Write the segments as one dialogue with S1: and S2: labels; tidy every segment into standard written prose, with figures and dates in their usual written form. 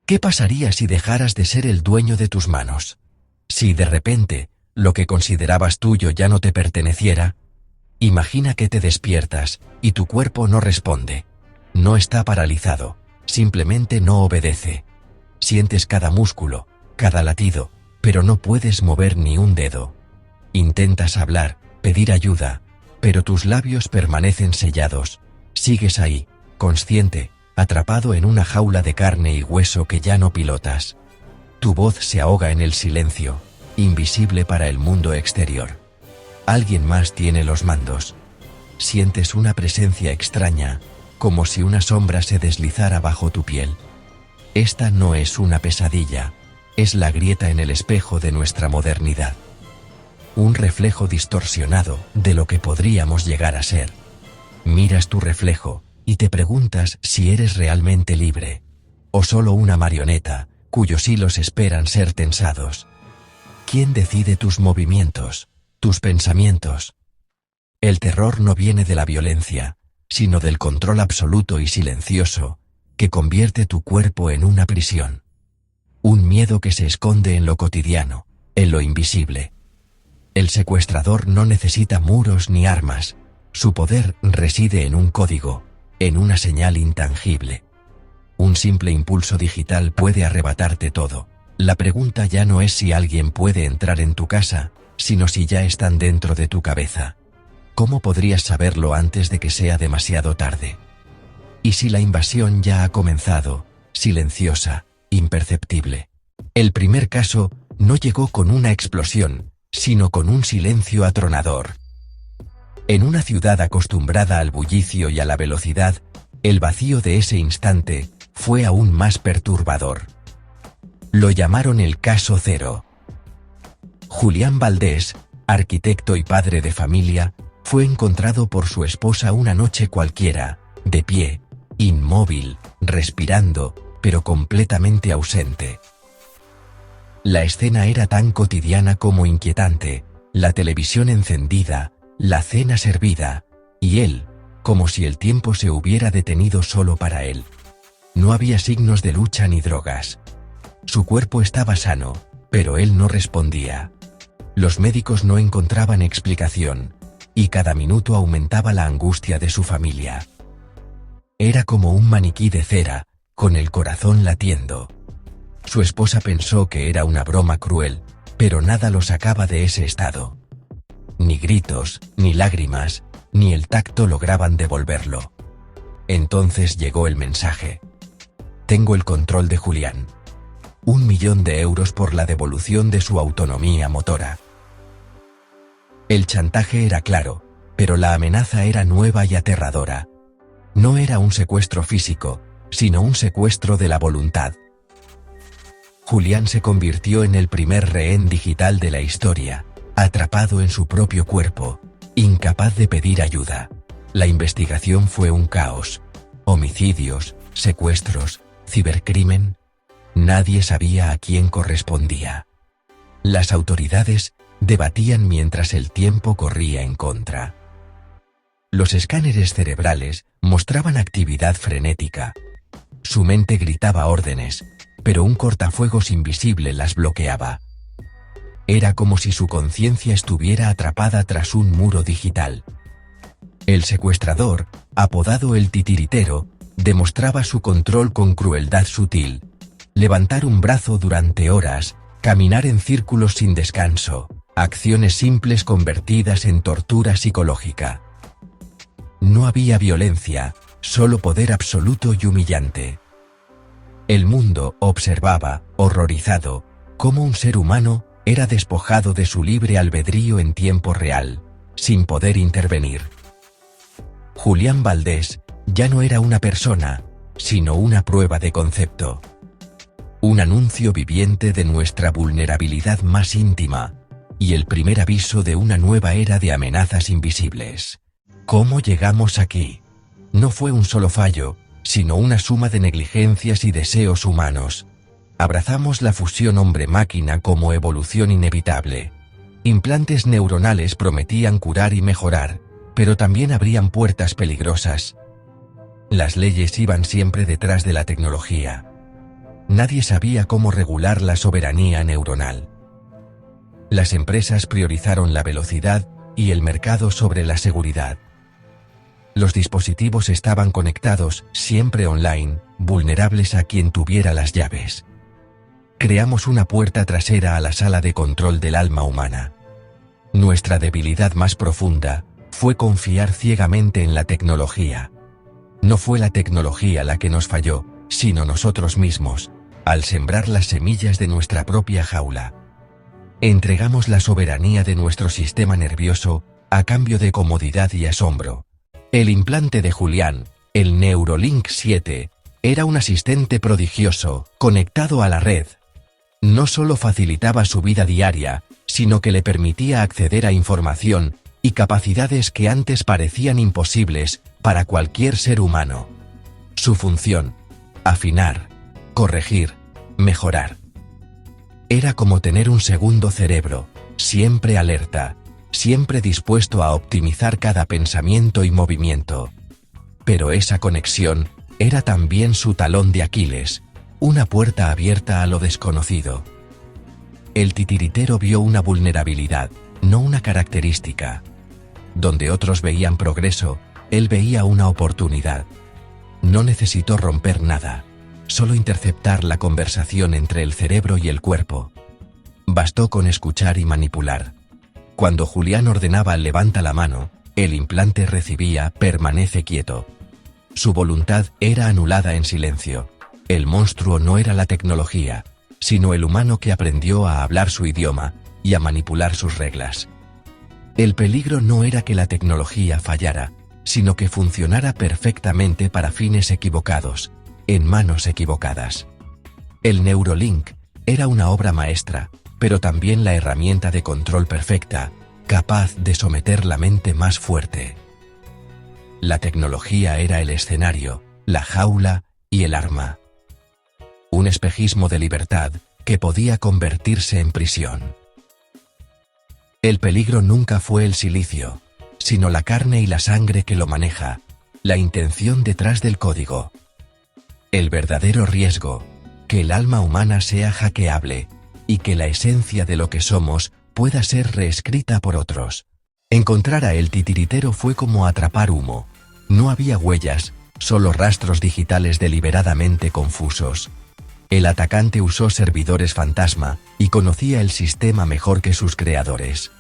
S1: ¿Qué pasaría si dejaras de ser el dueño de tus manos? Si de repente, lo que considerabas tuyo ya no te perteneciera. Imagina que te despiertas y tu cuerpo no responde. No está paralizado, simplemente no obedece. Sientes cada músculo, cada latido, pero no puedes mover ni un dedo. Intentas hablar, pedir ayuda, pero tus labios permanecen sellados. Sigues ahí, consciente, atrapado en una jaula de carne y hueso que ya no pilotas. Tu voz se ahoga en el silencio, invisible para el mundo exterior. Alguien más tiene los mandos. Sientes una presencia extraña, como si una sombra se deslizara bajo tu piel. Esta no es una pesadilla, es la grieta en el espejo de nuestra modernidad. Un reflejo distorsionado de lo que podríamos llegar a ser. Miras tu reflejo y te preguntas si eres realmente libre, o solo una marioneta cuyos hilos esperan ser tensados. ¿Quién decide tus movimientos, tus pensamientos? El terror no viene de la violencia, sino del control absoluto y silencioso que convierte tu cuerpo en una prisión. Un miedo que se esconde en lo cotidiano, en lo invisible. El secuestrador no necesita muros ni armas. Su poder reside en un código, en una señal intangible. Un simple impulso digital puede arrebatarte todo. La pregunta ya no es si alguien puede entrar en tu casa, sino si ya están dentro de tu cabeza. ¿Cómo podrías saberlo antes de que sea demasiado tarde? ¿Y si la invasión ya ha comenzado, silenciosa, imperceptible? El primer caso no llegó con una explosión, sino con un silencio atronador. En una ciudad acostumbrada al bullicio y a la velocidad, el vacío de ese instante fue aún más perturbador. Lo llamaron el caso Cero. Julián Valdés, arquitecto y padre de familia, fue encontrado por su esposa una noche cualquiera, de pie, inmóvil, respirando, pero completamente ausente. La escena era tan cotidiana como inquietante, la televisión encendida, la cena servida, y él, como si el tiempo se hubiera detenido solo para él. No había signos de lucha ni drogas. Su cuerpo estaba sano, pero él no respondía. Los médicos no encontraban explicación, y cada minuto aumentaba la angustia de su familia. Era como un maniquí de cera, con el corazón latiendo. Su esposa pensó que era una broma cruel, pero nada lo sacaba de ese estado. Ni gritos, ni lágrimas, ni el tacto lograban devolverlo. Entonces llegó el mensaje. Tengo el control de Julián. 1 millón de euros por la devolución de su autonomía motora. El chantaje era claro, pero la amenaza era nueva y aterradora. No era un secuestro físico, sino un secuestro de la voluntad. Julián se convirtió en el primer rehén digital de la historia, atrapado en su propio cuerpo, incapaz de pedir ayuda. La investigación fue un caos. Homicidios, secuestros, cibercrimen. Nadie sabía a quién correspondía. Las autoridades debatían mientras el tiempo corría en contra. Los escáneres cerebrales mostraban actividad frenética. Su mente gritaba órdenes, pero un cortafuegos invisible las bloqueaba. Era como si su conciencia estuviera atrapada tras un muro digital. El secuestrador, apodado el titiritero, demostraba su control con crueldad sutil. Levantar un brazo durante horas, caminar en círculos sin descanso, acciones simples convertidas en tortura psicológica. No había violencia, solo poder absoluto y humillante. El mundo observaba, horrorizado, cómo un ser humano era despojado de su libre albedrío en tiempo real, sin poder intervenir. Julián Valdés ya no era una persona, sino una prueba de concepto. Un anuncio viviente de nuestra vulnerabilidad más íntima, y el primer aviso de una nueva era de amenazas invisibles. ¿Cómo llegamos aquí? No fue un solo fallo, sino una suma de negligencias y deseos humanos. Abrazamos la fusión hombre-máquina como evolución inevitable. Implantes neuronales prometían curar y mejorar, pero también abrían puertas peligrosas. Las leyes iban siempre detrás de la tecnología. Nadie sabía cómo regular la soberanía neuronal. Las empresas priorizaron la velocidad y el mercado sobre la seguridad. Los dispositivos estaban conectados, siempre online, vulnerables a quien tuviera las llaves. Creamos una puerta trasera a la sala de control del alma humana. Nuestra debilidad más profunda fue confiar ciegamente en la tecnología. No fue la tecnología la que nos falló, sino nosotros mismos, al sembrar las semillas de nuestra propia jaula. Entregamos la soberanía de nuestro sistema nervioso a cambio de comodidad y asombro. El implante de Julián, el Neurolink 7, era un asistente prodigioso, conectado a la red. No solo facilitaba su vida diaria, sino que le permitía acceder a información y capacidades que antes parecían imposibles para cualquier ser humano. Su función: afinar, corregir, mejorar. Era como tener un segundo cerebro, siempre alerta, siempre dispuesto a optimizar cada pensamiento y movimiento. Pero esa conexión era también su talón de Aquiles, una puerta abierta a lo desconocido. El titiritero vio una vulnerabilidad, no una característica. Donde otros veían progreso, él veía una oportunidad. No necesitó romper nada, solo interceptar la conversación entre el cerebro y el cuerpo. Bastó con escuchar y manipular. Cuando Julián ordenaba levanta la mano, el implante recibía permanece quieto. Su voluntad era anulada en silencio. El monstruo no era la tecnología, sino el humano que aprendió a hablar su idioma y a manipular sus reglas. El peligro no era que la tecnología fallara, sino que funcionara perfectamente para fines equivocados, en manos equivocadas. El Neurolink era una obra maestra, pero también la herramienta de control perfecta, capaz de someter la mente más fuerte. La tecnología era el escenario, la jaula y el arma. Un espejismo de libertad que podía convertirse en prisión. El peligro nunca fue el silicio, sino la carne y la sangre que lo maneja, la intención detrás del código. El verdadero riesgo: que el alma humana sea hackeable, y que la esencia de lo que somos pueda ser reescrita por otros. Encontrar a el titiritero fue como atrapar humo. No había huellas, solo rastros digitales deliberadamente confusos. El atacante usó servidores fantasma y conocía el sistema mejor que sus creadores.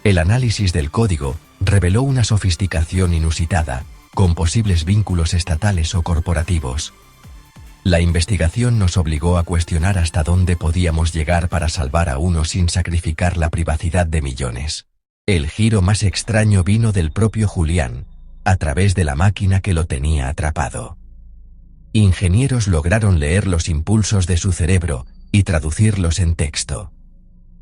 S1: El análisis del código reveló una sofisticación inusitada, con posibles vínculos estatales o corporativos. La investigación nos obligó a cuestionar hasta dónde podíamos llegar para salvar a uno sin sacrificar la privacidad de millones. El giro más extraño vino del propio Julián, a través de la máquina que lo tenía atrapado. Ingenieros lograron leer los impulsos de su cerebro y traducirlos en texto.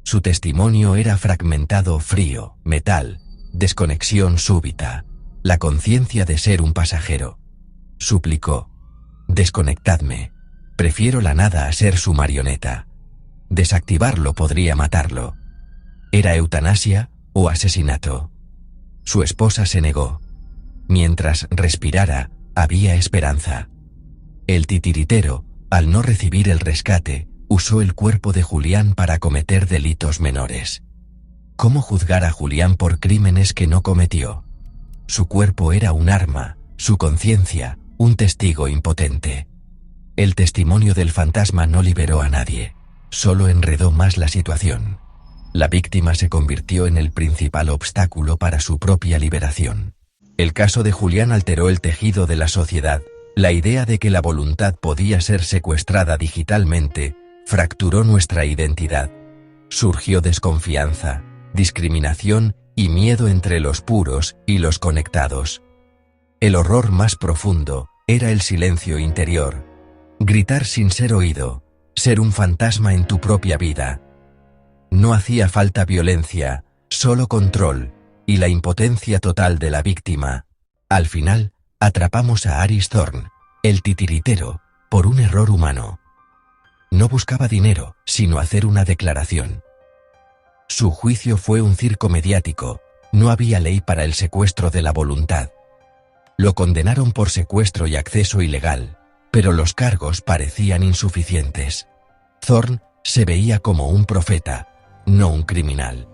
S1: Su testimonio era fragmentado, frío, metal, desconexión súbita, la conciencia de ser un pasajero. Suplicó: desconectadme, prefiero la nada a ser su marioneta. Desactivarlo podría matarlo. ¿Era eutanasia o asesinato? Su esposa se negó. Mientras respirara, había esperanza. El titiritero, al no recibir el rescate, usó el cuerpo de Julián para cometer delitos menores. ¿Cómo juzgar a Julián por crímenes que no cometió? Su cuerpo era un arma, su conciencia, un testigo impotente. El testimonio del fantasma no liberó a nadie, solo enredó más la situación. La víctima se convirtió en el principal obstáculo para su propia liberación. El caso de Julián alteró el tejido de la sociedad. La idea de que la voluntad podía ser secuestrada digitalmente fracturó nuestra identidad. Surgió desconfianza, discriminación y miedo entre los puros y los conectados. El horror más profundo era el silencio interior. Gritar sin ser oído, ser un fantasma en tu propia vida. No hacía falta violencia, solo control y la impotencia total de la víctima. Al final, atrapamos a Aris Thorne, el titiritero, por un error humano. No buscaba dinero, sino hacer una declaración. Su juicio fue un circo mediático, no había ley para el secuestro de la voluntad. Lo condenaron por secuestro y acceso ilegal, Pero los cargos parecían insuficientes. Thorn se veía como un profeta, no un criminal.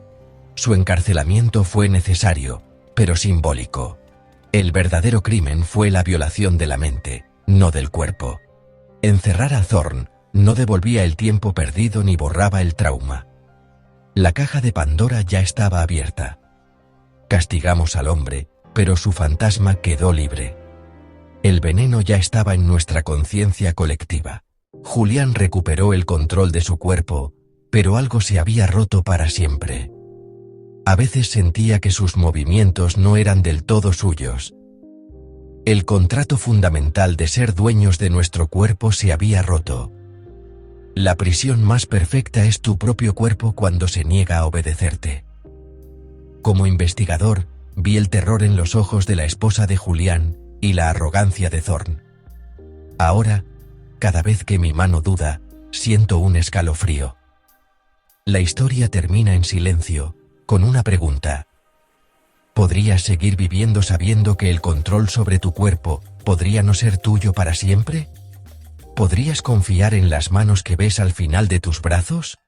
S1: Su encarcelamiento fue necesario, pero simbólico. El verdadero crimen fue la violación de la mente, no del cuerpo. Encerrar a Thorn no devolvía el tiempo perdido ni borraba el trauma. La caja de Pandora ya estaba abierta. Castigamos al hombre, pero su fantasma quedó libre. El veneno ya estaba en nuestra conciencia colectiva. Julián recuperó el control de su cuerpo, pero algo se había roto para siempre. A veces sentía que sus movimientos no eran del todo suyos. El contrato fundamental de ser dueños de nuestro cuerpo se había roto. La prisión más perfecta es tu propio cuerpo cuando se niega a obedecerte. Como investigador, vi el terror en los ojos de la esposa de Julián y la arrogancia de Thorn. Ahora, cada vez que mi mano duda, siento un escalofrío. La historia termina en silencio, con una pregunta. ¿Podrías seguir viviendo sabiendo que el control sobre tu cuerpo podría no ser tuyo para siempre? ¿Podrías confiar en las manos que ves al final de tus brazos?